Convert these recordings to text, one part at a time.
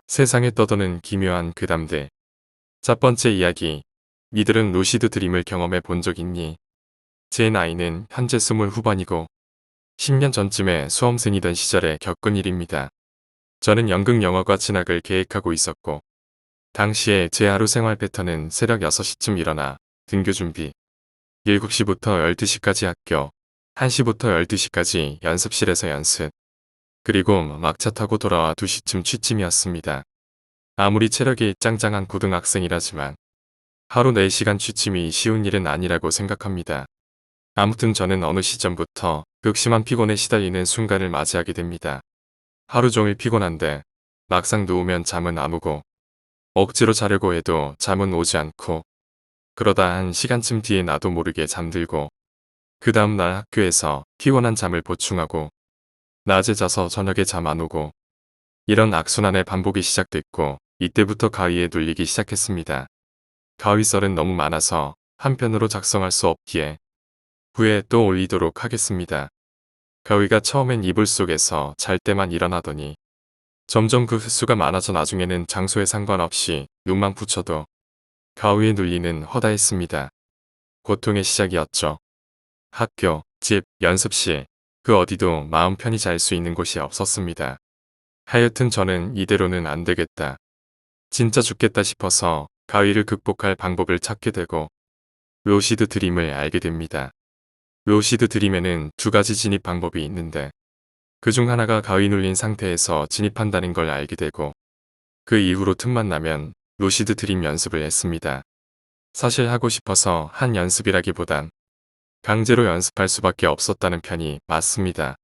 세상에 떠도는 기묘한 괴담들. 첫 번째 이야기. 니들은 루시드 드림을 경험해 본 적 있니? 제 나이는 현재 20 후반이고 10년 전쯤에 수험생이던 시절에 겪은 일입니다. 저는 연극 영화과 진학을 계획하고 있었고 당시에 제 하루 생활 패턴은 새벽 6시쯤 일어나 등교 준비, 7시부터 12시까지 학교, 1시부터 12시까지 연습실에서 연습, 그리고 막차 타고 돌아와 2시쯤 취침이었습니다. 아무리 체력이 짱짱한 고등학생이라지만 하루 4시간 취침이 쉬운 일은 아니라고 생각합니다. 아무튼 저는 어느 시점부터 극심한 피곤에 시달리는 순간을 맞이하게 됩니다. 하루 종일 피곤한데 막상 누우면 잠은 안 오고 억지로 자려고 해도 잠은 오지 않고 그러다 한 시간쯤 뒤에 나도 모르게 잠들고 그 다음날 학교에서 피곤한 잠을 보충하고 낮에 자서 저녁에 잠 안 오고 이런 악순환의 반복이 시작됐고 이때부터 가위에 눌리기 시작했습니다. 가위썰은 너무 많아서 한편으로 작성할 수 없기에 후에 또 올리도록 하겠습니다. 가위가 처음엔 이불 속에서 잘 때만 일어나더니 점점 그 횟수가 많아져 나중에는 장소에 상관없이 눈만 붙여도 가위에 눌리는 허다했습니다. 고통의 시작이었죠. 학교, 집, 연습실, 그 어디도 마음 편히 잘 수 있는 곳이 없었습니다. 하여튼 저는 이대로는 안 되겠다. 진짜 죽겠다 싶어서 가위를 극복할 방법을 찾게 되고 루시드 드림을 알게 됩니다. 루시드 드림에는 두 가지 진입 방법이 있는데 그중 하나가 가위 눌린 상태에서 진입한다는 걸 알게 되고 그 이후로 틈만 나면 루시드 드림 연습을 했습니다. 사실 하고 싶어서 한 연습이라기보단 강제로 연습할 수밖에 없었다는 편이 맞습니다.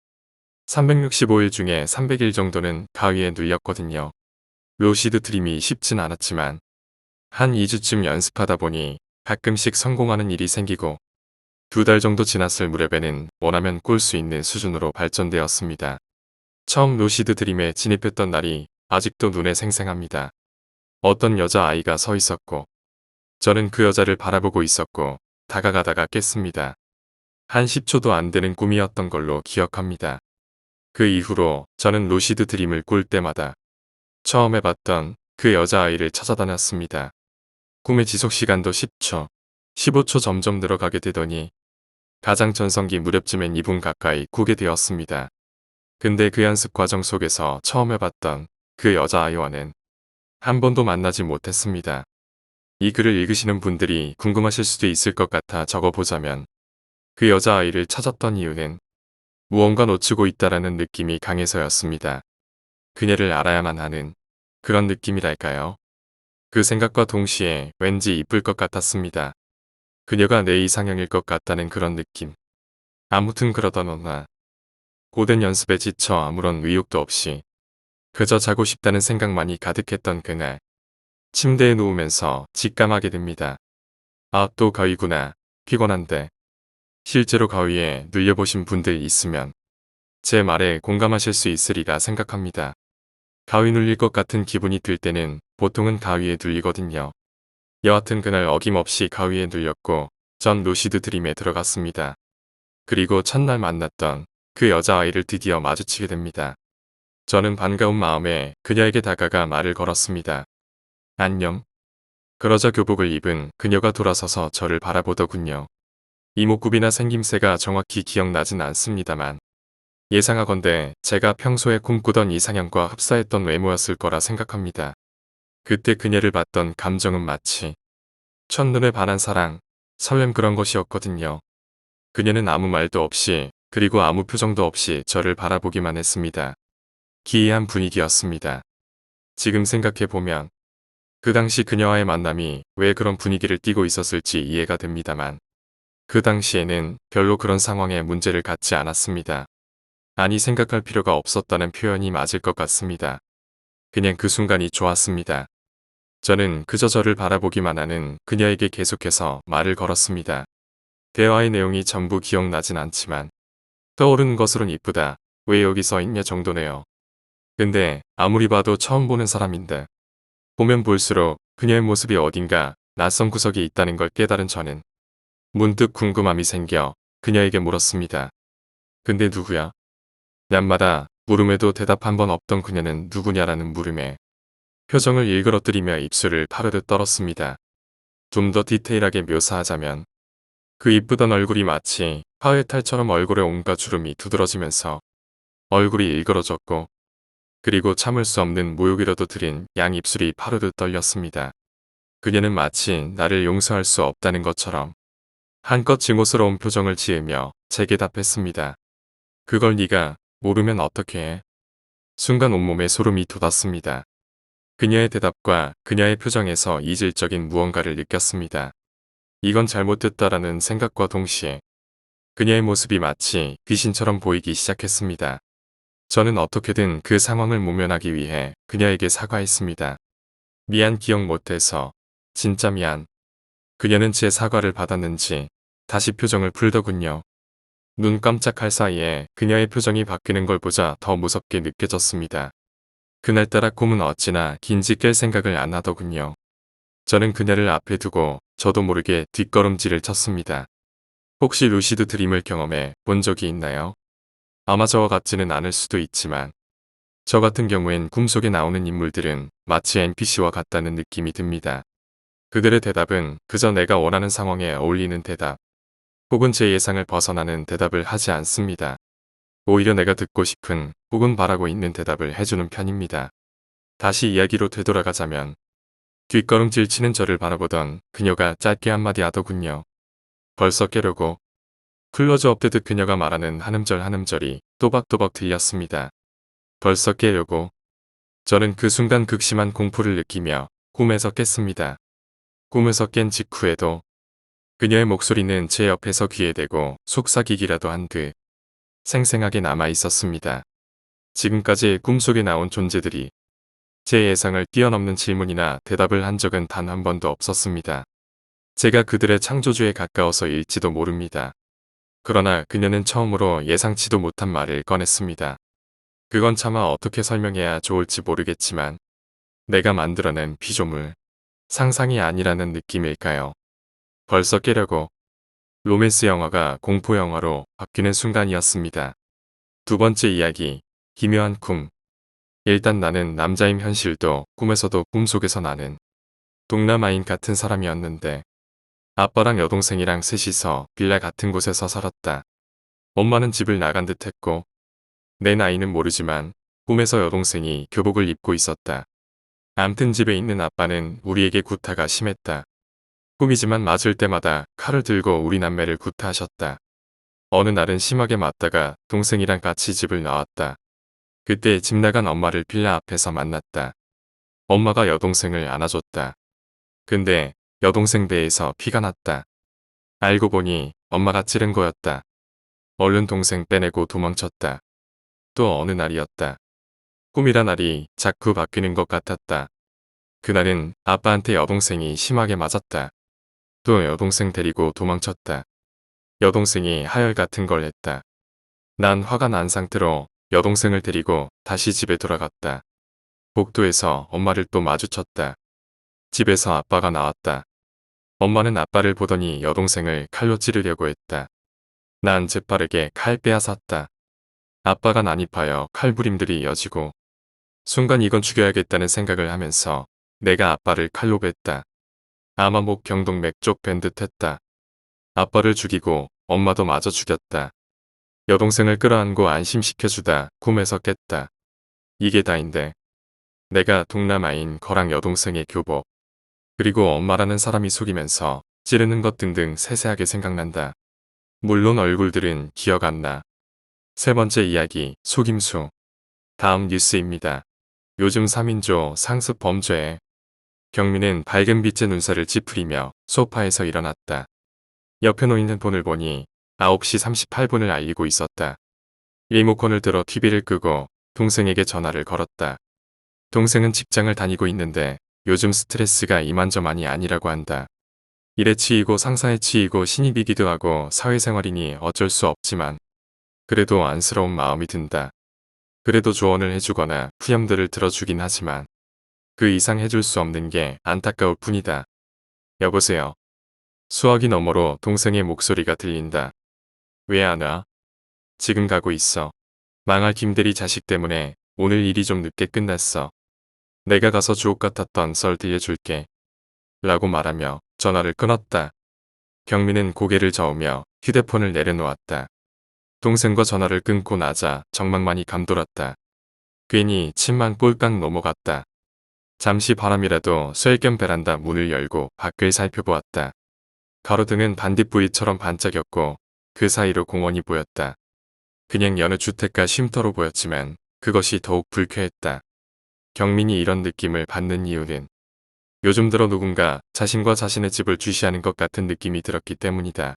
365일 중에 300일 정도는 가위에 눌렸거든요. 루시드 드림이 쉽진 않았지만 한 2주쯤 연습하다 보니 가끔씩 성공하는 일이 생기고 2달 정도 지났을 무렵에는 원하면 꿀 수 있는 수준으로 발전되었습니다. 처음 루시드 드림에 진입했던 날이 아직도 눈에 생생합니다. 어떤 여자아이가 서 있었고 저는 그 여자를 바라보고 있었고 다가가다가 깼습니다. 한 10초도 안 되는 꿈이었던 걸로 기억합니다. 그 이후로 저는 루시드 드림을 꿀 때마다 처음 해봤던 그 여자아이를 찾아다녔습니다. 꿈의 지속시간도 10초, 15초 점점 늘어가게 되더니 가장 전성기 무렵쯤엔 2분 가까이 꾸게 되었습니다. 근데 그 연습 과정 속에서 처음 해봤던 그 여자아이와는 한 번도 만나지 못했습니다. 이 글을 읽으시는 분들이 궁금하실 수도 있을 것 같아 적어보자면 그 여자아이를 찾았던 이유는 무언가 놓치고 있다라는 느낌이 강해서였습니다. 그녀를 알아야만 하는 그런 느낌이랄까요? 그 생각과 동시에 왠지 이쁠 것 같았습니다. 그녀가 내 이상형일 것 같다는 그런 느낌. 아무튼 그러던 어느 날 고된 연습에 지쳐 아무런 의욕도 없이 그저 자고 싶다는 생각만이 가득했던 그날 침대에 누우면서 직감하게 됩니다. 아, 또 가위구나. 피곤한데. 실제로 가위에 눌려보신 분들 있으면 제 말에 공감하실 수 있으리라 생각합니다. 가위 눌릴 것 같은 기분이 들 때는 보통은 가위에 눌리거든요. 여하튼 그날 어김없이 가위에 눌렸고 전 루시드 드림에 들어갔습니다. 그리고 첫날 만났던 그 여자아이를 드디어 마주치게 됩니다. 저는 반가운 마음에 그녀에게 다가가 말을 걸었습니다. 안녕. 그러자 교복을 입은 그녀가 돌아서서 저를 바라보더군요. 이목구비나 생김새가 정확히 기억나진 않습니다만 예상하건대 제가 평소에 꿈꾸던 이상형과 흡사했던 외모였을 거라 생각합니다. 그때 그녀를 봤던 감정은 마치 첫눈에 반한 사랑, 설렘 그런 것이었거든요. 그녀는 아무 말도 없이 그리고 아무 표정도 없이 저를 바라보기만 했습니다. 기이한 분위기였습니다. 지금 생각해보면 그 당시 그녀와의 만남이 왜 그런 분위기를 띠고 있었을지 이해가 됩니다만 그 당시에는 별로 그런 상황에 문제를 갖지 않았습니다. 아니 생각할 필요가 없었다는 표현이 맞을 것 같습니다. 그냥 그 순간이 좋았습니다. 저는 그저 저를 바라보기만 하는 그녀에게 계속해서 말을 걸었습니다. 대화의 내용이 전부 기억나진 않지만 떠오르는 것으론 이쁘다. 왜 여기 서 있냐 정도네요. 근데 아무리 봐도 처음 보는 사람인데 보면 볼수록 그녀의 모습이 어딘가 낯선 구석에 있다는 걸 깨달은 저는 문득 궁금함이 생겨 그녀에게 물었습니다. 근데 누구야? 날마다 물음에도 대답 한 번 없던 그녀는 누구냐라는 물음에 표정을 일그러뜨리며 입술을 파르르 떨었습니다. 좀 더 디테일하게 묘사하자면 그 이쁘던 얼굴이 마치 화훼탈처럼 얼굴에 온갖 주름이 두드러지면서 얼굴이 일그러졌고 그리고 참을 수 없는 모욕이라도 들인 양 입술이 파르르 떨렸습니다. 그녀는 마치 나를 용서할 수 없다는 것처럼 한껏 증오스러운 표정을 지으며 제게 답했습니다. 그걸 네가 모르면 어떻게 해? 순간 온몸에 소름이 돋았습니다. 그녀의 대답과 그녀의 표정에서 이질적인 무언가를 느꼈습니다. 이건 잘못됐다라는 생각과 동시에 그녀의 모습이 마치 귀신처럼 보이기 시작했습니다. 저는 어떻게든 그 상황을 모면하기 위해 그녀에게 사과했습니다. 미안, 기억 못해서. 진짜 미안. 그녀는 제 사과를 받았는지 다시 표정을 풀더군요. 눈 깜짝할 사이에 그녀의 표정이 바뀌는 걸 보자 더 무섭게 느껴졌습니다. 그날따라 꿈은 어찌나 긴지 깰 생각을 안 하더군요. 저는 그녀를 앞에 두고 저도 모르게 뒷걸음질을 쳤습니다. 혹시 루시드 드림을 경험해 본 적이 있나요? 아마 저와 같지는 않을 수도 있지만 저 같은 경우엔 꿈속에 나오는 인물들은 마치 NPC와 같다는 느낌이 듭니다. 그들의 대답은 그저 내가 원하는 상황에 어울리는 대답 혹은 제 예상을 벗어나는 대답을 하지 않습니다. 오히려 내가 듣고 싶은 혹은 바라고 있는 대답을 해주는 편입니다. 다시 이야기로 되돌아가자면 뒷걸음질 치는 저를 바라보던 그녀가 짧게 한마디 하더군요. 벌써 깨려고. 클로즈 업되듯 그녀가 말하는 한 음절 한 음절이 또박또박 들렸습니다. 벌써 깨려고. 저는 그 순간 극심한 공포를 느끼며 꿈에서 깼습니다. 꿈에서 깬 직후에도 그녀의 목소리는 제 옆에서 귀에 대고 속삭이기라도 한 듯 생생하게 남아 있었습니다. 지금까지 꿈속에 나온 존재들이 제 예상을 뛰어넘는 질문이나 대답을 한 적은 단 한 번도 없었습니다. 제가 그들의 창조주에 가까워서일지도 모릅니다. 그러나 그녀는 처음으로 예상치도 못한 말을 꺼냈습니다. 그건 차마 어떻게 설명해야 좋을지 모르겠지만 내가 만들어낸 피조물, 상상이 아니라는 느낌일까요? 벌써 깨려고. 로맨스 영화가 공포 영화로 바뀌는 순간이었습니다. 두 번째 이야기, 기묘한 꿈. 일단 나는 남자임 현실도 꿈에서도 꿈속에서 나는 동남아인 같은 사람이었는데 아빠랑 여동생이랑 셋이서 빌라 같은 곳에서 살았다. 엄마는 집을 나간 듯 했고 내 나이는 모르지만 꿈에서 여동생이 교복을 입고 있었다. 암튼 집에 있는 아빠는 우리에게 구타가 심했다. 꿈이지만 맞을 때마다 칼을 들고 우리 남매를 구타하셨다. 어느 날은 심하게 맞다가 동생이랑 같이 집을 나왔다. 그때 집 나간 엄마를 빌라 앞에서 만났다. 엄마가 여동생을 안아줬다. 근데 여동생 배에서 피가 났다. 알고 보니 엄마가 찌른 거였다. 얼른 동생 빼내고 도망쳤다. 또 어느 날이었다. 꿈이란 날이 자꾸 바뀌는 것 같았다. 그날은 아빠한테 여동생이 심하게 맞았다. 또 여동생 데리고 도망쳤다. 여동생이 하혈 같은 걸 했다. 난 화가 난 상태로 여동생을 데리고 다시 집에 돌아갔다. 복도에서 엄마를 또 마주쳤다. 집에서 아빠가 나왔다. 엄마는 아빠를 보더니 여동생을 칼로 찌르려고 했다. 난 재빠르게 칼 빼앗았다. 아빠가 난입하여 칼부림들이 이어지고 순간 이건 죽여야겠다는 생각을 하면서 내가 아빠를 칼로 뱉다. 아마 목 경동맥 쪽 벤 듯했다. 아빠를 죽이고 엄마도 마저 죽였다. 여동생을 끌어안고 안심시켜주다 꿈에서 깼다. 이게 다인데 내가 동남아인 거랑 여동생의 교복 그리고 엄마라는 사람이 속이면서 찌르는 것 등등 세세하게 생각난다. 물론 얼굴들은 기억 안 나. 세 번째 이야기, 속임수. 다음 뉴스입니다. 요즘 3인조 상습 범죄에 경민은 밝은 빛의 눈살을 찌푸리며 소파에서 일어났다. 옆에 놓인 핸폰을 보니 9시 38분을 알리고 있었다. 리모컨을 들어 TV를 끄고 동생에게 전화를 걸었다. 동생은 직장을 다니고 있는데 요즘 스트레스가 이만저만이 아니라고 한다. 일에 치이고 상사에 치이고 신입이기도 하고 사회생활이니 어쩔 수 없지만 그래도 안쓰러운 마음이 든다. 그래도 조언을 해주거나 푸념들을 들어주긴 하지만 그 이상 해줄 수 없는 게 안타까울 뿐이다. 여보세요. 수화기 너머로 동생의 목소리가 들린다. 왜 안 와? 지금 가고 있어. 망할 김대리 자식 때문에 오늘 일이 좀 늦게 끝났어. 내가 가서 주옥 같았던 썰 들려줄게. 라고 말하며 전화를 끊었다. 경민은 고개를 저으며 휴대폰을 내려놓았다. 동생과 전화를 끊고 나자 정막만이 감돌았다. 괜히 침만 꼴깍 넘어갔다. 잠시 바람이라도 쐴 겸 베란다 문을 열고 밖을 살펴보았다. 가로등은 반딧불이처럼 반짝였고 그 사이로 공원이 보였다. 그냥 여느 주택가 쉼터로 보였지만 그것이 더욱 불쾌했다. 경민이 이런 느낌을 받는 이유는 요즘 들어 누군가 자신과 자신의 집을 주시하는 것 같은 느낌이 들었기 때문이다.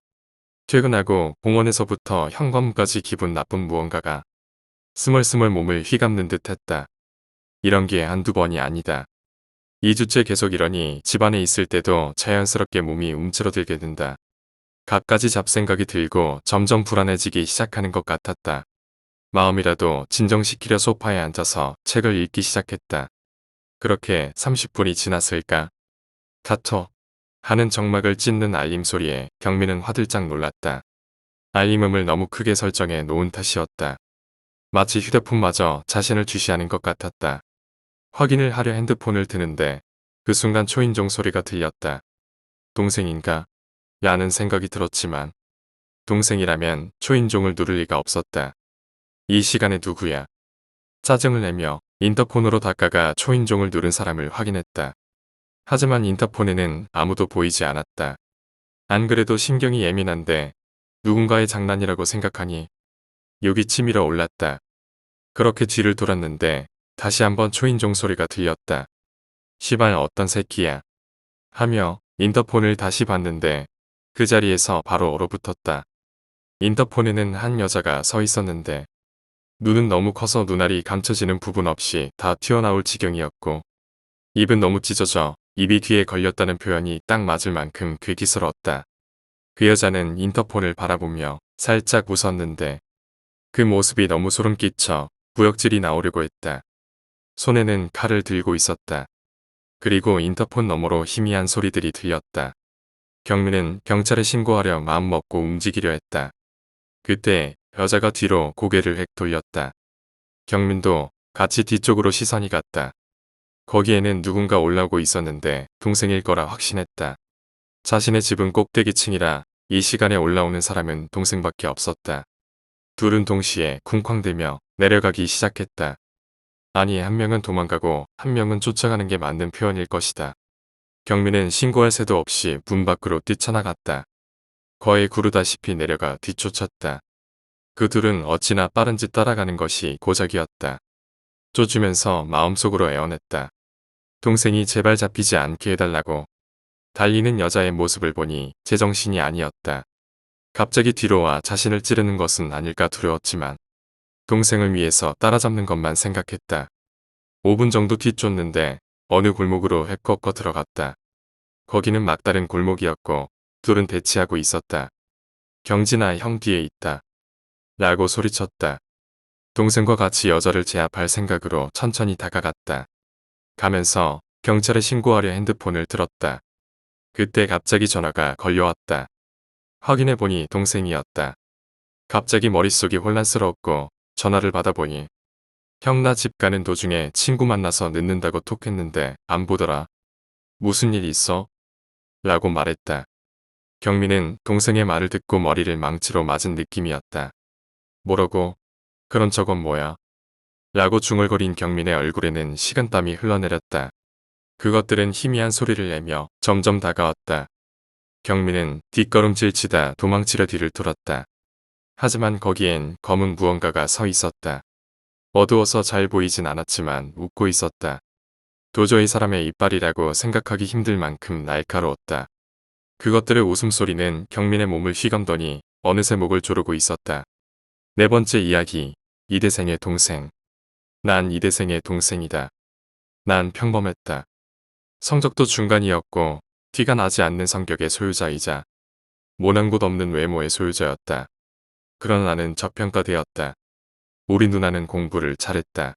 퇴근하고 공원에서부터 현관문까지 기분 나쁜 무언가가 스멀스멀 몸을 휘감는 듯 했다. 이런 게 한두 번이 아니다. 2주째 계속 이러니 집안에 있을 때도 자연스럽게 몸이 움츠러들게 된다. 갖가지 잡생각이 들고 점점 불안해지기 시작하는 것 같았다. 마음이라도 진정시키려 소파에 앉아서 책을 읽기 시작했다. 그렇게 30분이 지났을까? 카톡 하는 정막을 찢는 알림 소리에 경민은 화들짝 놀랐다. 알림음을 너무 크게 설정해 놓은 탓이었다. 마치 휴대폰마저 자신을 주시하는 것 같았다. 확인을 하려 핸드폰을 드는데 그 순간 초인종 소리가 들렸다. 동생인가? 라는 생각이 들었지만 동생이라면 초인종을 누를 리가 없었다. 이 시간에 누구야? 짜증을 내며 인터폰으로 다가가 초인종을 누른 사람을 확인했다. 하지만 인터폰에는 아무도 보이지 않았다. 안 그래도 신경이 예민한데 누군가의 장난이라고 생각하니 욕이 치밀어 올랐다. 그렇게 뒤를 돌았는데 다시 한번 초인종 소리가 들렸다. 시발 어떤 새끼야? 하며 인터폰을 다시 봤는데 그 자리에서 바로 얼어붙었다. 인터폰에는 한 여자가 서 있었는데 눈은 너무 커서 눈알이 감춰지는 부분 없이 다 튀어나올 지경이었고 입은 너무 찢어져 입이 귀에 걸렸다는 표현이 딱 맞을 만큼 괴기스러웠다. 그 여자는 인터폰을 바라보며 살짝 웃었는데 그 모습이 너무 소름 끼쳐 구역질이 나오려고 했다. 손에는 칼을 들고 있었다. 그리고 인터폰 너머로 희미한 소리들이 들렸다. 경민은 경찰에 신고하려 마음먹고 움직이려 했다. 그때 여자가 뒤로 고개를 획 돌렸다. 경민도 같이 뒤쪽으로 시선이 갔다. 거기에는 누군가 올라오고 있었는데 동생일 거라 확신했다. 자신의 집은 꼭대기층이라 이 시간에 올라오는 사람은 동생밖에 없었다. 둘은 동시에 쿵쾅대며 내려가기 시작했다. 아니 한 명은 도망가고 한 명은 쫓아가는 게 맞는 표현일 것이다. 경민은 신고할 새도 없이 문 밖으로 뛰쳐나갔다. 거의 구르다시피 내려가 뒤쫓았다. 그 둘은 어찌나 빠른지 따라가는 것이 고작이었다. 쫓으면서 마음속으로 애원했다. 동생이 제발 잡히지 않게 해달라고. 달리는 여자의 모습을 보니 제정신이 아니었다. 갑자기 뒤로 와 자신을 찌르는 것은 아닐까 두려웠지만 동생을 위해서 따라잡는 것만 생각했다. 5분 정도 뒤쫓는데 어느 골목으로 획 꺾어 들어갔다. 거기는 막다른 골목이었고 둘은 대치하고 있었다. 경진아 형 뒤에 있다. 라고 소리쳤다. 동생과 같이 여자를 제압할 생각으로 천천히 다가갔다. 가면서 경찰에 신고하려 핸드폰을 들었다. 그때 갑자기 전화가 걸려왔다. 확인해보니 동생이었다. 갑자기 머릿속이 혼란스러웠고 전화를 받아보니 형 나 집 가는 도중에 친구 만나서 늦는다고 톡했는데 안 보더라. 무슨 일 있어? 라고 말했다. 경민은 동생의 말을 듣고 머리를 망치로 맞은 느낌이었다. 뭐라고? 그런 저건 뭐야? 라고 중얼거린 경민의 얼굴에는 식은땀이 흘러내렸다. 그것들은 희미한 소리를 내며 점점 다가왔다. 경민은 뒷걸음질 치다 도망치려 뒤를 돌았다. 하지만 거기엔 검은 무언가가 서 있었다. 어두워서 잘 보이진 않았지만 웃고 있었다. 도저히 사람의 이빨이라고 생각하기 힘들 만큼 날카로웠다. 그것들의 웃음소리는 경민의 몸을 휘감더니 어느새 목을 조르고 있었다. 네 번째 이야기, 이대생의 동생. 난 이대생의 동생이다. 난 평범했다. 성적도 중간이었고 티가 나지 않는 성격의 소유자이자 모난 곳 없는 외모의 소유자였다. 그러나 나는 저평가되었다. 우리 누나는 공부를 잘했다.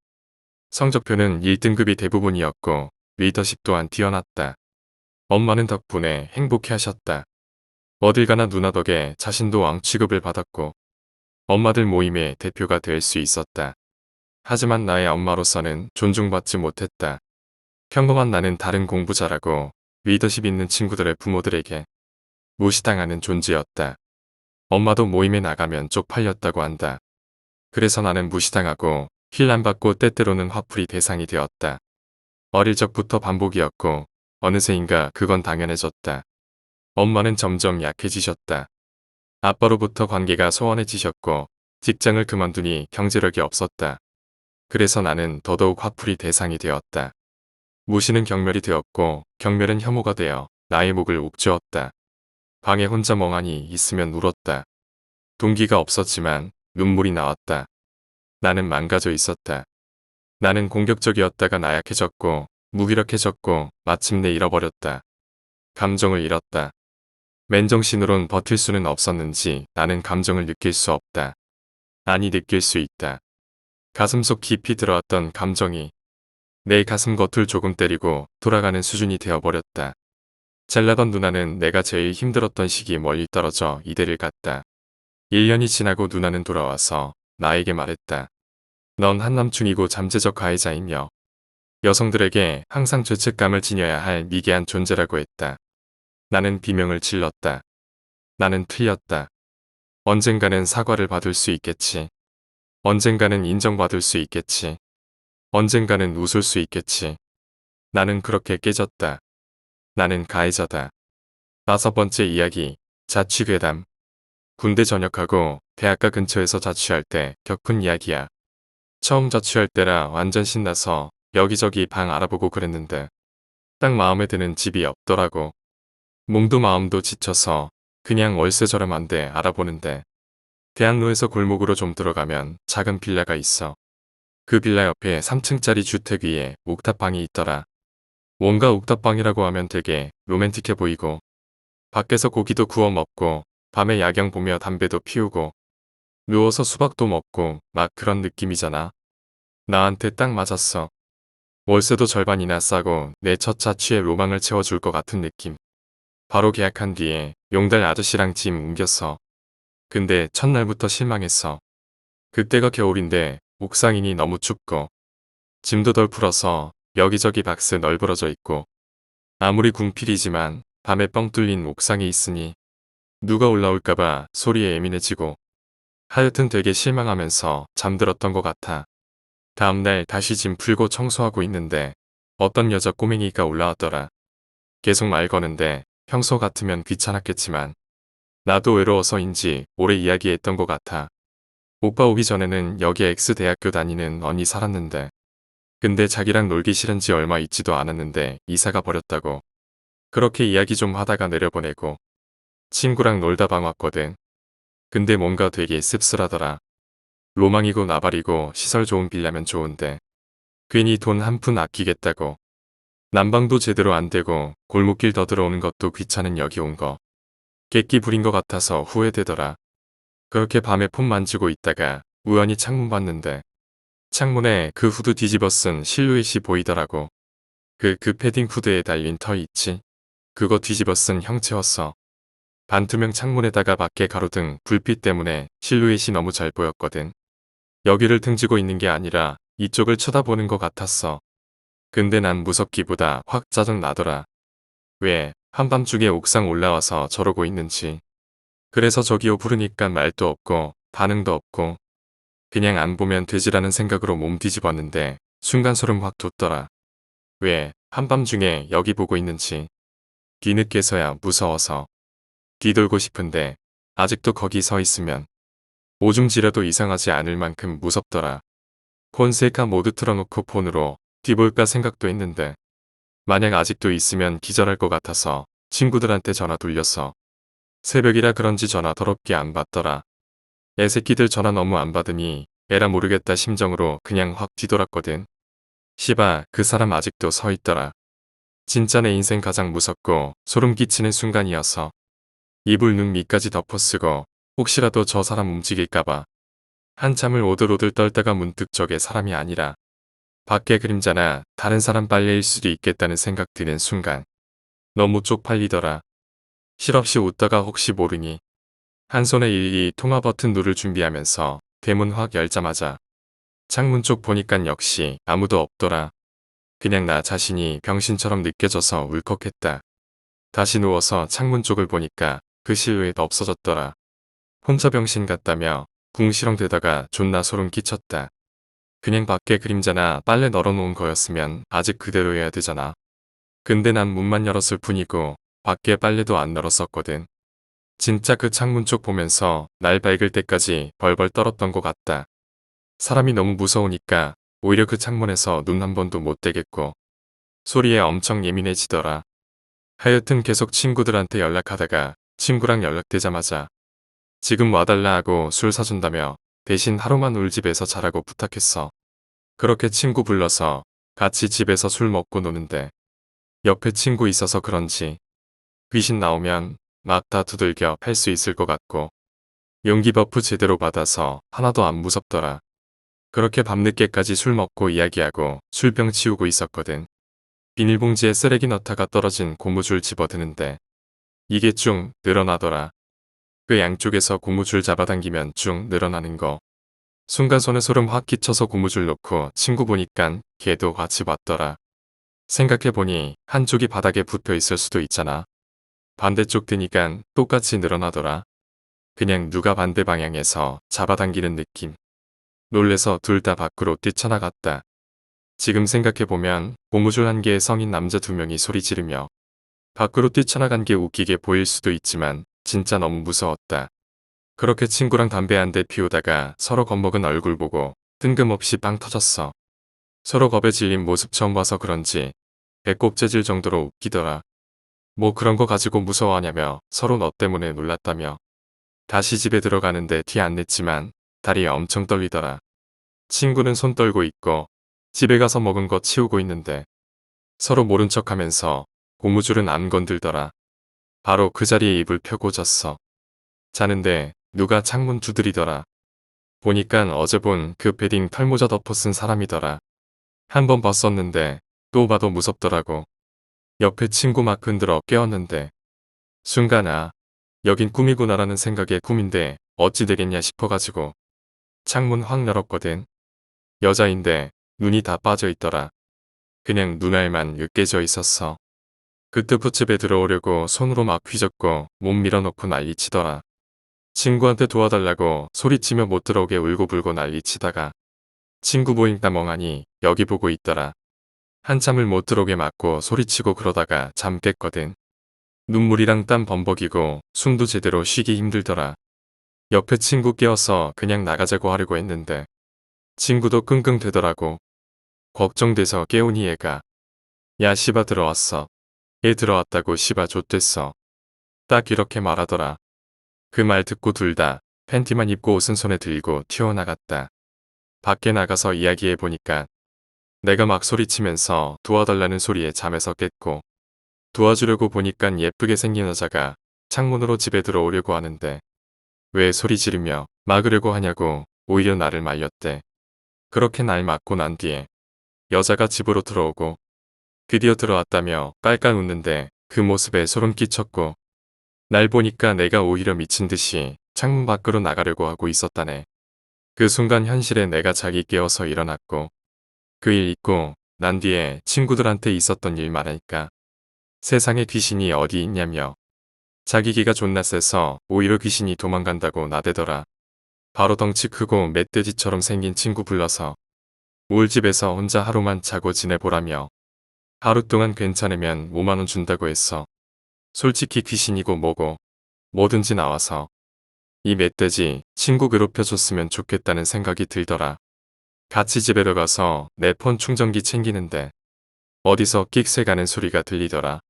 성적표는 1등급이 대부분이었고 리더십 또한 뛰어났다. 엄마는 덕분에 행복해하셨다. 어딜 가나 누나 덕에 자신도 왕 취급을 받았고 엄마들 모임의 대표가 될 수 있었다. 하지만 나의 엄마로서는 존중받지 못했다. 평범한 나는 다른 공부 잘하고 리더십 있는 친구들의 부모들에게 무시당하는 존재였다. 엄마도 모임에 나가면 쪽팔렸다고 한다. 그래서 나는 무시당하고 힐 안 받고 때때로는 화풀이 대상이 되었다. 어릴 적부터 반복이었고 어느새인가 그건 당연해졌다. 엄마는 점점 약해지셨다. 아빠로부터 관계가 소원해지셨고 직장을 그만두니 경제력이 없었다. 그래서 나는 더더욱 화풀이 대상이 되었다. 무시는 경멸이 되었고 경멸은 혐오가 되어 나의 목을 옥죄었다. 방에 혼자 멍하니 있으면 울었다. 동기가 없었지만 눈물이 나왔다. 나는 망가져 있었다. 나는 공격적이었다가 나약해졌고 무기력해졌고 마침내 잃어버렸다. 감정을 잃었다. 맨정신으론 버틸 수는 없었는지 나는 감정을 느낄 수 없다. 아니 느낄 수 있다. 가슴속 깊이 들어왔던 감정이 내 가슴 겉을 조금 때리고 돌아가는 수준이 되어버렸다. 잘나던 누나는 내가 제일 힘들었던 시기 멀리 떨어져 이대를 갔다. 1년이 지나고 누나는 돌아와서 나에게 말했다. 넌 한남충이고 잠재적 가해자이며 여성들에게 항상 죄책감을 지녀야 할 미개한 존재라고 했다. 나는 비명을 질렀다. 나는 틀렸다. 언젠가는 사과를 받을 수 있겠지. 언젠가는 인정받을 수 있겠지. 언젠가는 웃을 수 있겠지. 나는 그렇게 깨졌다. 나는 가해자다. 5번째 이야기, 자취괴담. 군대 전역하고 대학가 근처에서 자취할 때 겪은 이야기야. 처음 자취할 때라 완전 신나서 여기저기 방 알아보고 그랬는데 딱 마음에 드는 집이 없더라고. 몸도 마음도 지쳐서 그냥 월세 저렴한데 알아보는데 대학로에서 골목으로 좀 들어가면 작은 빌라가 있어. 그 빌라 옆에 3층짜리 주택 위에 옥탑방이 있더라. 뭔가 옥탑방이라고 하면 되게 로맨틱해 보이고 밖에서 고기도 구워 먹고 밤에 야경 보며 담배도 피우고 누워서 수박도 먹고 막 그런 느낌이잖아. 나한테 딱 맞았어. 월세도 절반이나 싸고 내 첫 자취의 로망을 채워줄 것 같은 느낌. 바로 계약한 뒤에 용달 아저씨랑 짐 옮겼어. 근데 첫날부터 실망했어. 그때가 겨울인데 옥상이니 너무 춥고 짐도 덜 풀어서 여기저기 박스 널브러져 있고 아무리 궁필이지만 밤에 뻥 뚫린 옥상에 있으니 누가 올라올까봐 소리에 예민해지고 하여튼 되게 실망하면서 잠들었던 것 같아. 다음날 다시 짐 풀고 청소하고 있는데 어떤 여자 꼬맹이가 올라왔더라. 계속 말 거는데 평소 같으면 귀찮았겠지만 나도 외로워서인지 오래 이야기했던 것 같아. 오빠 오기 전에는 여기 X대학교 다니는 언니 살았는데 근데 자기랑 놀기 싫은 지 얼마 있지도 않았는데 이사가 버렸다고. 그렇게 이야기 좀 하다가 내려보내고 친구랑 놀다 방 왔거든. 근데 뭔가 되게 씁쓸하더라. 로망이고 나발이고 시설 좋은 빌라면 좋은데 괜히 돈 한 푼 아끼겠다고. 난방도 제대로 안 되고 골목길 더 들어오는 것도 귀찮은 여기 온 거. 객기 부린 것 같아서 후회되더라. 그렇게 밤에 폰 만지고 있다가 우연히 창문 봤는데 창문에 그 후드 뒤집어 쓴 실루엣이 보이더라고. 그 패딩 후드에 달린 터 있지? 그거 뒤집어 쓴 형체였어. 반투명 창문에다가 밖에 가로등 불빛 때문에 실루엣이 너무 잘 보였거든. 여기를 등지고 있는 게 아니라 이쪽을 쳐다보는 것 같았어. 근데 난 무섭기보다 확 짜증 나더라. 왜 한밤중에 옥상 올라와서 저러고 있는지. 그래서 저기요 부르니까 말도 없고 반응도 없고 그냥 안 보면 되지라는 생각으로 몸 뒤집었는데 순간 소름 확 돋더라. 왜 한밤중에 여기 보고 있는지. 뒤늦게서야 무서워서. 뒤돌고 싶은데 아직도 거기 서 있으면 오줌 지려도 이상하지 않을 만큼 무섭더라. 폰 셀카 모두 틀어놓고 폰으로 뒤볼까 생각도 했는데 만약 아직도 있으면 기절할 것 같아서 친구들한테 전화 돌렸어. 새벽이라 그런지 전화 더럽게 안 받더라. 애새끼들 전화 너무 안 받으니 에라 모르겠다 심정으로 그냥 확 뒤돌았거든. 시바 그 사람 아직도 서 있더라. 진짜 내 인생 가장 무섭고 소름 끼치는 순간이어서 이불 눈 밑까지 덮어쓰고 혹시라도 저 사람 움직일까봐 한참을 오들오들 떨다가 문득 저게 사람이 아니라 밖에 그림자나 다른 사람 빨래일 수도 있겠다는 생각 드는 순간 너무 쪽팔리더라. 실없이 웃다가 혹시 모르니 한 손에 일일이 통화 버튼 누를 준비하면서 대문 확 열자마자 창문 쪽 보니깐 역시 아무도 없더라. 그냥 나 자신이 병신처럼 느껴져서 울컥했다. 다시 누워서 창문 쪽을 보니까 그 실루엣 없어졌더라. 혼자 병신 같다며 궁시렁대다가 존나 소름 끼쳤다. 그냥 밖에 그림자나 빨래 널어놓은 거였으면 아직 그대로여야 되잖아. 근데 난 문만 열었을 뿐이고 밖에 빨래도 안 널었었거든. 진짜 그 창문 쪽 보면서 날 밝을 때까지 벌벌 떨었던 것 같다. 사람이 너무 무서우니까 오히려 그 창문에서 눈 한 번도 못 떼겠고 소리에 엄청 예민해지더라. 하여튼 계속 친구들한테 연락하다가 친구랑 연락되자마자 지금 와달라 하고 술 사준다며 대신 하루만 울 집에서 자라고 부탁했어. 그렇게 친구 불러서 같이 집에서 술 먹고 노는데 옆에 친구 있어서 그런지 귀신 나오면 막 다 두들겨 팰 수 있을 것 같고 용기 버프 제대로 받아서 하나도 안 무섭더라. 그렇게 밤늦게까지 술 먹고 이야기하고 술병 치우고 있었거든. 비닐봉지에 쓰레기 넣다가 떨어진 고무줄 집어드는데 이게 쭉 늘어나더라. 그 양쪽에서 고무줄 잡아당기면 쭉 늘어나는 거. 순간 손에 소름 확 끼쳐서 고무줄 놓고 친구 보니깐 걔도 같이 봤더라. 생각해보니 한쪽이 바닥에 붙어 있을 수도 있잖아. 반대쪽 드니깐 똑같이 늘어나더라. 그냥 누가 반대 방향에서 잡아당기는 느낌. 놀래서 둘 다 밖으로 뛰쳐나갔다. 지금 생각해보면 고무줄 한 개에 성인 남자 2명이 소리 지르며 밖으로 뛰쳐나간 게 웃기게 보일 수도 있지만 진짜 너무 무서웠다. 그렇게 친구랑 담배 한 대 피우다가 서로 겁먹은 얼굴 보고 뜬금없이 빵 터졌어. 서로 겁에 질린 모습 처음 봐서 그런지 배꼽 재질 정도로 웃기더라. 뭐 그런 거 가지고 무서워하냐며 서로 너 때문에 놀랐다며. 다시 집에 들어가는데 티 안 냈지만 다리 엄청 떨리더라. 친구는 손 떨고 있고 집에 가서 먹은 거 치우고 있는데 서로 모른 척하면서 고무줄은 안 건들더라. 바로 그 자리에 이불 펴고 잤어. 자는데 누가 창문 두드리더라. 보니깐 어제 본 그 패딩 털모자 덮어 쓴 사람이더라. 한 번 봤었는데 또 봐도 무섭더라고. 옆에 친구 막 흔들어 깨웠는데 순간 여긴 꿈이구나라는 생각에 꿈인데 어찌 되겠냐 싶어가지고 창문 확 열었거든. 여자인데 눈이 다 빠져 있더라. 그냥 눈알만 으깨져 있었어. 그때부터 집에 들어오려고 손으로 막 휘젓고 못 밀어넣고 난리치더라. 친구한테 도와달라고 소리치며 못 들어오게 울고불고 난리치다가 친구 보니까 멍하니 여기 보고 있더라. 한참을 못 들어오게 막고 소리치고 그러다가 잠 깼거든. 눈물이랑 땀 범벅이고 숨도 제대로 쉬기 힘들더라. 옆에 친구 깨워서 그냥 나가자고 하려고 했는데 친구도 끙끙대더라고. 걱정돼서 깨우니 얘가 야 씨바 들어왔어. 얘 들어왔다고 씨바 좆됐어. 딱 이렇게 말하더라. 그 말 듣고 둘 다 팬티만 입고 옷은 손에 들고 튀어나갔다. 밖에 나가서 이야기해보니까 내가 막 소리치면서 도와달라는 소리에 잠에서 깼고 도와주려고 보니깐 예쁘게 생긴 여자가 창문으로 집에 들어오려고 하는데 왜 소리 지르며 막으려고 하냐고 오히려 나를 말렸대. 그렇게 날 맞고 난 뒤에 여자가 집으로 들어오고 드디어 들어왔다며 깔깔 웃는데 그 모습에 소름 끼쳤고 날 보니까 내가 오히려 미친 듯이 창문 밖으로 나가려고 하고 있었다네. 그 순간 현실에 내가 자기 깨워서 일어났고 그 일 있고 난 뒤에 친구들한테 있었던 일 말하니까 세상에 귀신이 어디 있냐며 자기 기가 존나 세서 오히려 귀신이 도망간다고 나대더라. 바로 덩치 크고 멧돼지처럼 생긴 친구 불러서 울집에서 혼자 하루만 자고 지내보라며 하루 동안 괜찮으면 5만원 준다고 했어. 솔직히 귀신이고 뭐고 뭐든지 나와서 이 멧돼지 친구 괴롭혀줬으면 좋겠다는 생각이 들더라. 같이 집에 들어가서 내 폰 충전기 챙기는데 어디서 끽새 가는 소리가 들리더라.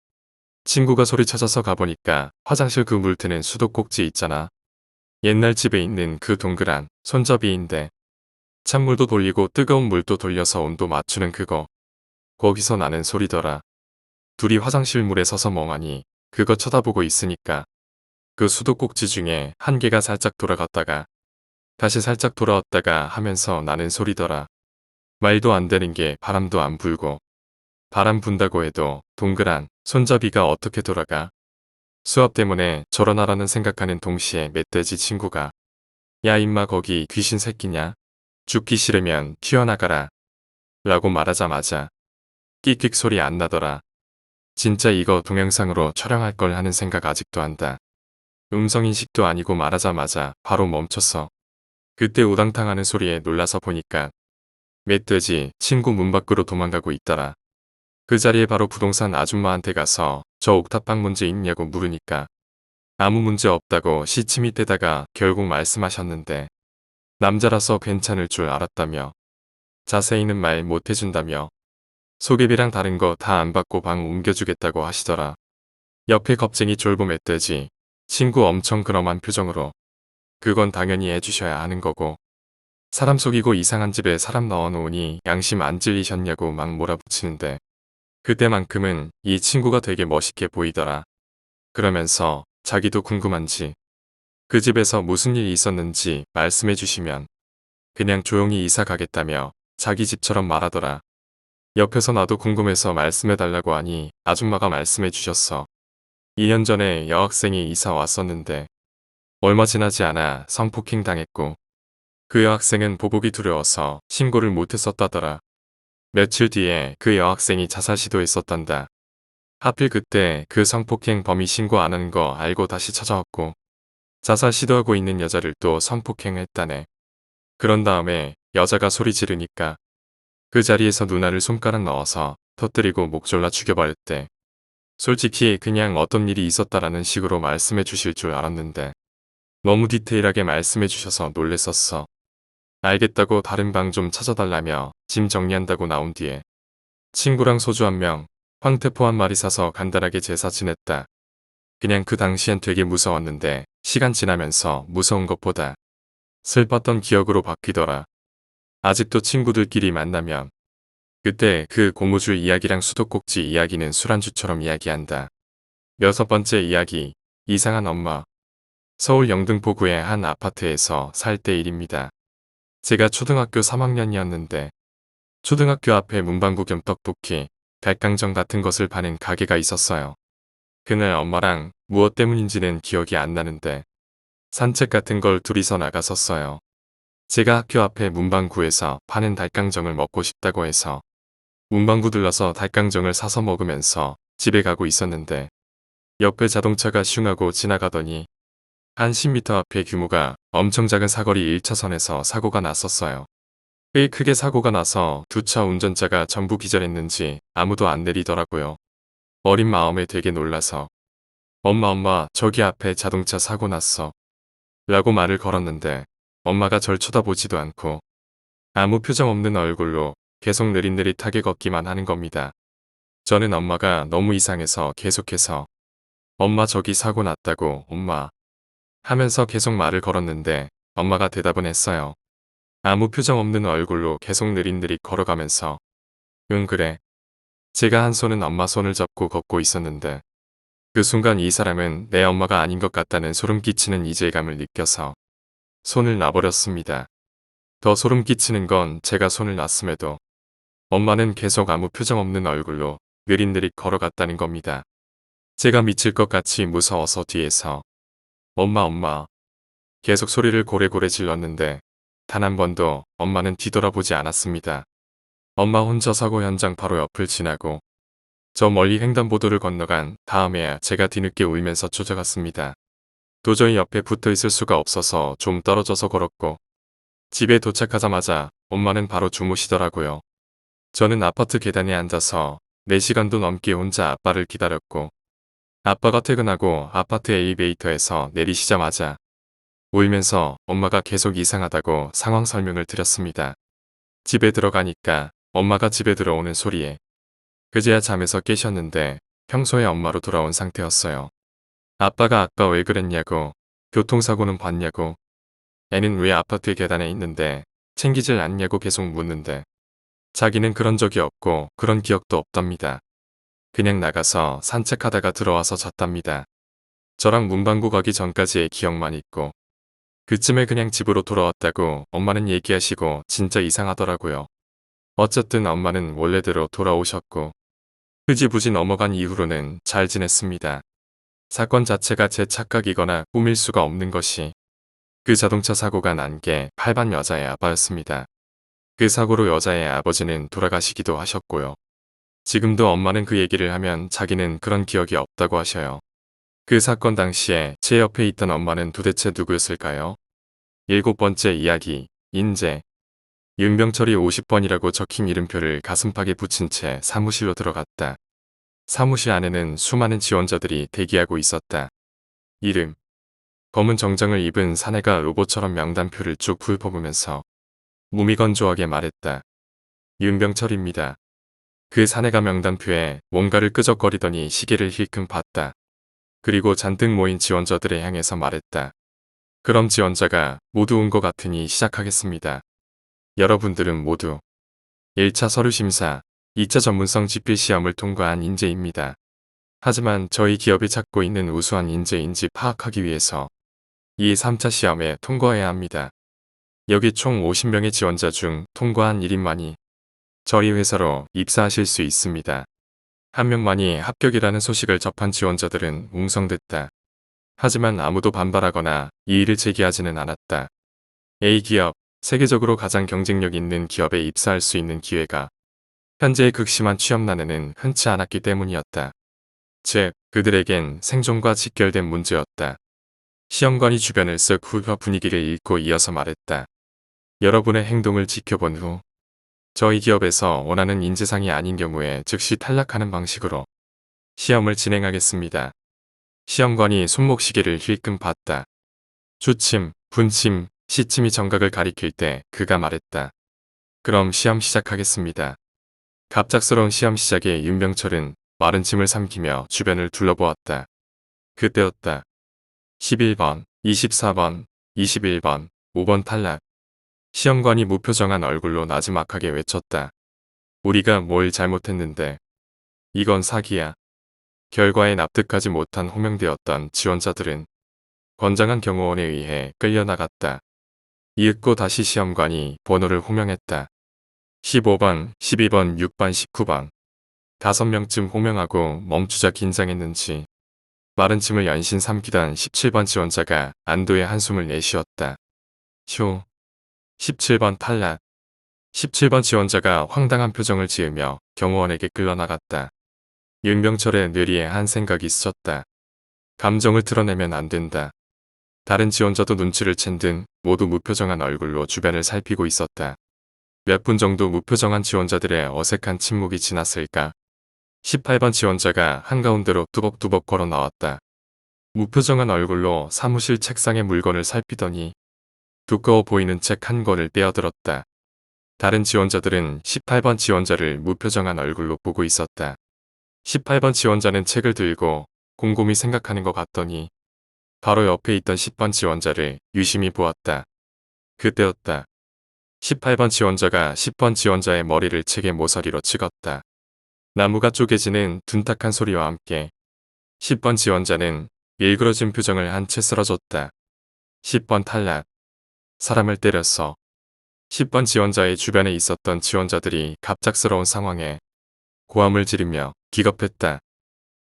친구가 소리 찾아서 가보니까 화장실 그 물 트는 수도꼭지 있잖아. 옛날 집에 있는 그 동그란 손잡이인데 찬물도 돌리고 뜨거운 물도 돌려서 온도 맞추는 그거. 거기서 나는 소리더라. 둘이 화장실 물에 서서 멍하니 그거 쳐다보고 있으니까 그 수도꼭지 중에 한 개가 살짝 돌아갔다가 다시 살짝 돌아왔다가 하면서 나는 소리더라. 말도 안 되는 게 바람도 안 불고 바람 분다고 해도 동그란 손잡이가 어떻게 돌아가. 수압 때문에 저러나라는 생각하는 동시에 멧돼지 친구가 야 임마 거기 귀신 새끼냐? 죽기 싫으면 튀어나가라 라고 말하자마자 끽끽 소리 안 나더라. 진짜 이거 동영상으로 촬영할 걸 하는 생각 아직도 한다. 음성인식도 아니고 말하자마자 바로 멈췄어. 그때 우당탕 하는 소리에 놀라서 보니까 멧돼지 친구 문 밖으로 도망가고 있더라. 그 자리에 바로 부동산 아줌마한테 가서 저 옥탑방 문제 있냐고 물으니까 아무 문제 없다고 시침이 떼다가 결국 말씀하셨는데 남자라서 괜찮을 줄 알았다며 자세히는 말 못해준다며 소개비랑 다른 거 다 안 받고 방 옮겨주겠다고 하시더라. 옆에 겁쟁이 쫄보 멧돼지 친구 엄청 그럼한 표정으로 그건 당연히 해주셔야 하는 거고 사람 속이고 이상한 집에 사람 넣어놓으니 양심 안 찔리셨냐고 막 몰아붙이는데 그때만큼은 이 친구가 되게 멋있게 보이더라. 그러면서 자기도 궁금한지 그 집에서 무슨 일이 있었는지 말씀해 주시면 그냥 조용히 이사 가겠다며 자기 집처럼 말하더라. 옆에서 나도 궁금해서 말씀해 달라고 하니 아줌마가 말씀해 주셨어. 2년 전에 여학생이 이사 왔었는데 얼마 지나지 않아 성폭행 당했고 그 여학생은 보복이 두려워서 신고를 못했었다더라. 며칠 뒤에 그 여학생이 자살 시도했었단다. 하필 그때 그 성폭행 범이 신고 안 하는 거 알고 다시 찾아왔고 자살 시도하고 있는 여자를 또 성폭행했다네. 그런 다음에 여자가 소리 지르니까 그 자리에서 누나를 손가락 넣어서 터뜨리고 목 졸라 죽여버렸대. 솔직히 그냥 어떤 일이 있었다라는 식으로 말씀해 주실 줄 알았는데 너무 디테일하게 말씀해 주셔서 놀랬었어. 알겠다고 다른 방 좀 찾아달라며 짐 정리한다고 나온 뒤에 친구랑 소주 한 명, 황태포 한 마리 사서 간단하게 제사 지냈다. 그냥 그 당시엔 되게 무서웠는데 시간 지나면서 무서운 것보다 슬펐던 기억으로 바뀌더라. 아직도 친구들끼리 만나면 그때 그 고무줄 이야기랑 수도꼭지 이야기는 술안주처럼 이야기한다. 6번째 이야기, 이상한 엄마. 서울 영등포구의 한 아파트에서 살 때 일입니다. 제가 초등학교 3학년이었는데 초등학교 앞에 문방구 겸 떡볶이, 달강정 같은 것을 파는 가게가 있었어요. 그날 엄마랑 무엇 때문인지는 기억이 안 나는데 산책 같은 걸 둘이서 나갔었어요. 제가 학교 앞에 문방구에서 파는 달강정을 먹고 싶다고 해서 문방구 들러서 달강정을 사서 먹으면서 집에 가고 있었는데 옆에 자동차가 슝하고 지나가더니 한 10m 앞에 규모가 엄청 작은 사거리 1차선에서 사고가 났었어요. 꽤 크게 사고가 나서 두 차 운전자가 전부 기절했는지 아무도 안 내리더라고요. 어린 마음에 되게 놀라서 엄마 저기 앞에 자동차 사고 났어 라고 말을 걸었는데 엄마가 절 쳐다보지도 않고 아무 표정 없는 얼굴로 계속 느릿느릿하게 걷기만 하는 겁니다. 저는 엄마가 너무 이상해서 계속해서 엄마 저기 사고 났다고 엄마 하면서 계속 말을 걸었는데 엄마가 대답은 했어요. 아무 표정 없는 얼굴로 계속 느릿느릿 걸어가면서 응 그래. 제가 한 손은 엄마 손을 잡고 걷고 있었는데 그 순간 이 사람은 내 엄마가 아닌 것 같다는 소름 끼치는 이질감을 느껴서 손을 놔버렸습니다. 더 소름 끼치는 건 제가 손을 놨음에도 엄마는 계속 아무 표정 없는 얼굴로 느릿느릿 걸어갔다는 겁니다. 제가 미칠 것 같이 무서워서 뒤에서 엄마 계속 소리를 고래고래 질렀는데 단 한 번도 엄마는 뒤돌아보지 않았습니다. 엄마 혼자 사고 현장 바로 옆을 지나고 저 멀리 횡단보도를 건너간 다음에야 제가 뒤늦게 울면서 쫓아갔습니다. 도저히 옆에 붙어 있을 수가 없어서 좀 떨어져서 걸었고 집에 도착하자마자 엄마는 바로 주무시더라고요. 저는 아파트 계단에 앉아서 4시간도 넘게 혼자 아빠를 기다렸고 아빠가 퇴근하고 아파트 엘리베이터에서 내리시자마자 울면서 엄마가 계속 이상하다고 상황 설명을 드렸습니다. 집에 들어가니까 엄마가 집에 들어오는 소리에 그제야 잠에서 깨셨는데 평소의 엄마로 돌아온 상태였어요. 아빠가 아까 왜 그랬냐고, 교통사고는 봤냐고, 애는 왜 아파트 계단에 있는데 챙기질 않냐고 계속 묻는데 자기는 그런 적이 없고 그런 기억도 없답니다. 그냥 나가서 산책하다가 들어와서 잤답니다. 저랑 문방구 가기 전까지의 기억만 있고 그쯤에 그냥 집으로 돌아왔다고 엄마는 얘기하시고 진짜 이상하더라고요. 어쨌든 엄마는 원래대로 돌아오셨고 흐지부지 넘어간 이후로는 잘 지냈습니다. 사건 자체가 제 착각이거나 꾸밀 수가 없는 것이 그 자동차 사고가 난 게 팔반 여자의 아빠였습니다. 그 사고로 여자의 아버지는 돌아가시기도 하셨고요. 지금도 엄마는 그 얘기를 하면 자기는 그런 기억이 없다고 하셔요. 그 사건 당시에 제 옆에 있던 엄마는 도대체 누구였을까요? 7번째 이야기, 인재. 윤병철이 50번이라고 적힌 이름표를 가슴팍에 붙인 채 사무실로 들어갔다. 사무실 안에는 수많은 지원자들이 대기하고 있었다. 이름. 검은 정장을 입은 사내가 로봇처럼 명단표를 쭉 훑어보면서 무미건조하게 말했다. 윤병철입니다. 그 사내가 명단표에 뭔가를 끄적거리더니 시계를 힐끔 봤다. 그리고 잔뜩 모인 지원자들을 향해서 말했다. 그럼 지원자가 모두 온 것 같으니 시작하겠습니다. 여러분들은 모두 1차 서류 심사, 2차 전문성 집필 시험을 통과한 인재입니다. 하지만 저희 기업이 찾고 있는 우수한 인재인지 파악하기 위해서 이 3차 시험에 통과해야 합니다. 여기 총 50명의 지원자 중 통과한 1인만이 저희 회사로 입사하실 수 있습니다. 한 명만이 합격이라는 소식을 접한 지원자들은 웅성댔다. 하지만 아무도 반발하거나 이의를 제기하지는 않았다. A기업, 세계적으로 가장 경쟁력 있는 기업에 입사할 수 있는 기회가 현재의 극심한 취업난에는 흔치 않았기 때문이었다. 즉, 그들에겐 생존과 직결된 문제였다. 시험관이 주변을 쓱 훑어 분위기를 읽고 이어서 말했다. 여러분의 행동을 지켜본 후 저희 기업에서 원하는 인재상이 아닌 경우에 즉시 탈락하는 방식으로 시험을 진행하겠습니다. 시험관이 손목시계를 힐끔 봤다. 주침, 분침, 시침이 정각을 가리킬 때 그가 말했다. 그럼 시험 시작하겠습니다. 갑작스러운 시험 시작에 윤병철은 마른 침을 삼키며 주변을 둘러보았다. 그때였다. 11번, 24번, 21번, 5번 탈락. 시험관이 무표정한 얼굴로 나지막하게 외쳤다. 우리가 뭘 잘못했는데. 이건 사기야. 결과에 납득하지 못한 호명되었던 지원자들은 건장한 경호원에 의해 끌려나갔다. 이윽고 다시 시험관이 번호를 호명했다. 15번, 12번, 6번, 19번. 5명쯤 호명하고 멈추자 긴장했는지 마른 침을 연신 삼키던 17번 지원자가 안도의 한숨을 내쉬었다. 휴. 17번 탈락. 17번 지원자가 황당한 표정을 지으며 경호원에게 끌려나갔다. 윤병철의 뇌리에 한 생각이 스쳤다. 감정을 드러내면 안 된다. 다른 지원자도 눈치를 챈 듯 모두 무표정한 얼굴로 주변을 살피고 있었다. 몇 분 정도 무표정한 지원자들의 어색한 침묵이 지났을까. 18번 지원자가 한가운데로 뚜벅뚜벅 걸어 나왔다. 무표정한 얼굴로 사무실 책상의 물건을 살피더니 두꺼워 보이는 책 한 권을 빼어들었다. 다른 지원자들은 18번 지원자를 무표정한 얼굴로 보고 있었다. 18번 지원자는 책을 들고 곰곰이 생각하는 것 같더니 바로 옆에 있던 10번 지원자를 유심히 보았다. 그때였다. 18번 지원자가 10번 지원자의 머리를 책의 모서리로 찍었다. 나무가 쪼개지는 둔탁한 소리와 함께 10번 지원자는 일그러진 표정을 한 채 쓰러졌다. 10번 탈락. 사람을 때렸어. 10번 지원자의 주변에 있었던 지원자들이 갑작스러운 상황에 고함을 지르며 기겁했다.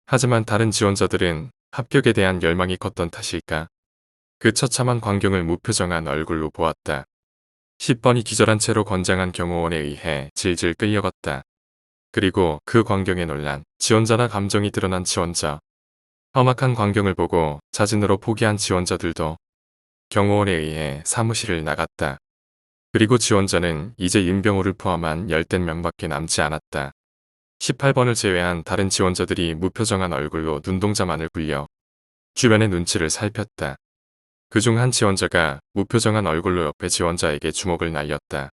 하지만 다른 지원자들은 합격에 대한 열망이 컸던 탓일까. 그 처참한 광경을 무표정한 얼굴로 보았다. 10번이 기절한 채로 건장한 경호원에 의해 질질 끌려갔다. 그리고 그 광경에 놀란 지원자나 감정이 드러난 지원자. 험악한 광경을 보고 자진으로 포기한 지원자들도 경호원에 의해 사무실을 나갔다. 그리고 지원자는 이제 윤병호를 포함한 열댓 명밖에 남지 않았다. 18번을 제외한 다른 지원자들이 무표정한 얼굴로 눈동자만을 굴려 주변의 눈치를 살폈다. 그중 한 지원자가 무표정한 얼굴로 옆에 지원자에게 주먹을 날렸다.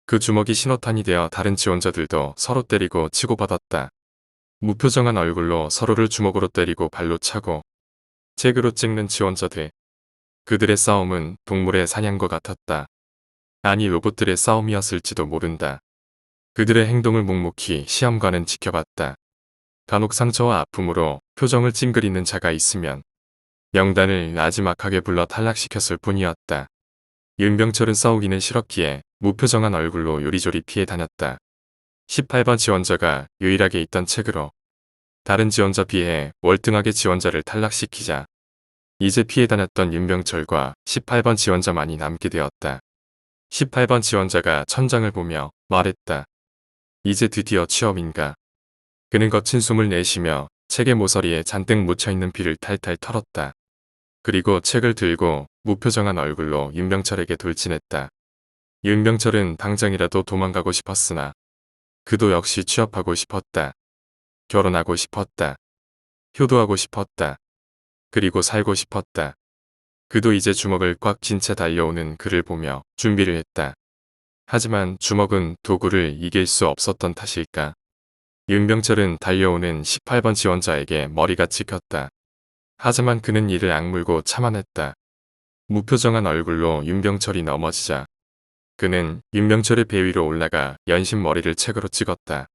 그 주먹이 신호탄이 되어 다른 지원자들도 서로 때리고 치고받았다. 무표정한 얼굴로 서로를 주먹으로 때리고 발로 차고 책으로 찍는 지원자들. 그들의 싸움은 동물의 사냥과 같았다. 아니 로봇들의 싸움이었을지도 모른다. 그들의 행동을 묵묵히 시험관은 지켜봤다. 간혹 상처와 아픔으로 표정을 찡그리는 자가 있으면 명단을 나지막하게 불러 탈락시켰을 뿐이었다. 윤병철은 싸우기는 싫었기에 무표정한 얼굴로 요리조리 피해 다녔다. 18번 지원자가 유일하게 있던 책으로 다른 지원자 비해 월등하게 지원자를 탈락시키자 이제 피해 다녔던 윤병철과 18번 지원자만이 남게 되었다. 18번 지원자가 천장을 보며 말했다. 이제 드디어 취업인가. 그는 거친 숨을 내쉬며 책의 모서리에 잔뜩 묻혀있는 피를 탈탈 털었다. 그리고 책을 들고 무표정한 얼굴로 윤병철에게 돌진했다. 윤병철은 당장이라도 도망가고 싶었으나 그도 역시 취업하고 싶었다. 결혼하고 싶었다. 효도하고 싶었다. 그리고 살고 싶었다. 그도 이제 주먹을 꽉 쥔 채 달려오는 그를 보며 준비를 했다. 하지만 주먹은 도구를 이길 수 없었던 탓일까. 윤병철은 달려오는 18번 지원자에게 머리가 찍혔다. 하지만 그는 이를 악물고 참아냈다. 무표정한 얼굴로 윤병철이 넘어지자 그는 윤병철의 배 위로 올라가 연신 머리를 책으로 찍었다.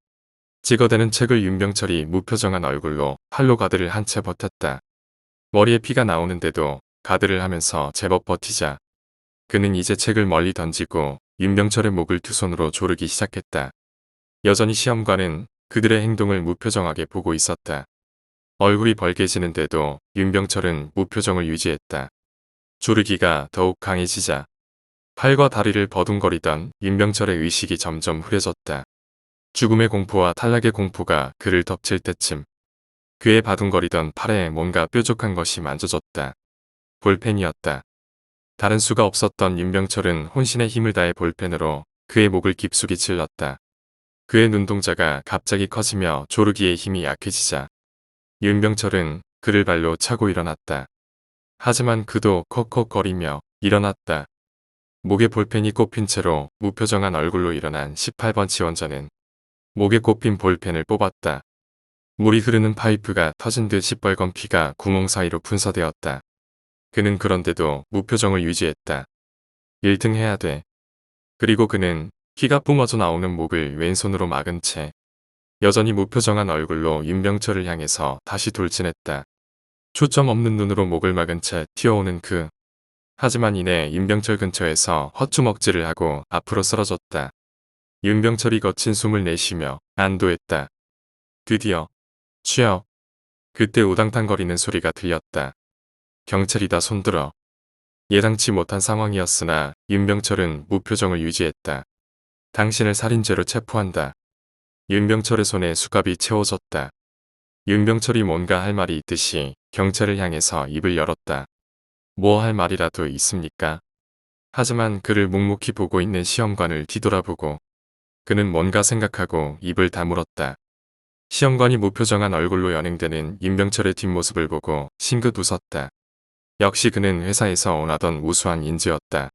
찍어대는 책을 윤병철이 무표정한 얼굴로 팔로 가드를 한 채 버텼다. 머리에 피가 나오는데도 가드를 하면서 제법 버티자 그는 이제 책을 멀리 던지고 윤병철의 목을 두 손으로 조르기 시작했다. 여전히 시험관은 그들의 행동을 무표정하게 보고 있었다. 얼굴이 벌개지는데도 윤병철은 무표정을 유지했다. 조르기가 더욱 강해지자 팔과 다리를 버둥거리던 윤병철의 의식이 점점 흐려졌다. 죽음의 공포와 탈락의 공포가 그를 덮칠 때쯤 그의 바둥거리던 팔에 뭔가 뾰족한 것이 만져졌다. 볼펜이었다. 다른 수가 없었던 윤병철은 혼신의 힘을 다해 볼펜으로 그의 목을 깊숙이 찔렀다. 그의 눈동자가 갑자기 커지며 조르기의 힘이 약해지자 윤병철은 그를 발로 차고 일어났다. 하지만 그도 콕콕거리며 일어났다. 목에 볼펜이 꼽힌 채로 무표정한 얼굴로 일어난 18번 지원자는 목에 꼽힌 볼펜을 뽑았다. 물이 흐르는 파이프가 터진 듯 시뻘건 피가 구멍 사이로 분사되었다. 그는 그런데도 무표정을 유지했다. 1등 해야 돼. 그리고 그는 피가 뿜어져 나오는 목을 왼손으로 막은 채 여전히 무표정한 얼굴로 윤병철을 향해서 다시 돌진했다. 초점 없는 눈으로 목을 막은 채 튀어오는 그. 하지만 이내 윤병철 근처에서 헛주먹질을 하고 앞으로 쓰러졌다. 윤병철이 거친 숨을 내쉬며 안도했다. 드디어 취업. 그때 우당탕거리는 소리가 들렸다. 경찰이다 손들어. 예상치 못한 상황이었으나 윤병철은 무표정을 유지했다. 당신을 살인죄로 체포한다. 윤병철의 손에 수갑이 채워졌다. 윤병철이 뭔가 할 말이 있듯이 경찰을 향해서 입을 열었다. 뭐 할 말이라도 있습니까? 하지만 그를 묵묵히 보고 있는 시험관을 뒤돌아보고 그는 뭔가 생각하고 입을 다물었다. 시험관이 무표정한 얼굴로 연행되는 윤병철의 뒷모습을 보고 싱긋 웃었다. 역시 그는 회사에서 원하던 우수한 인재였다.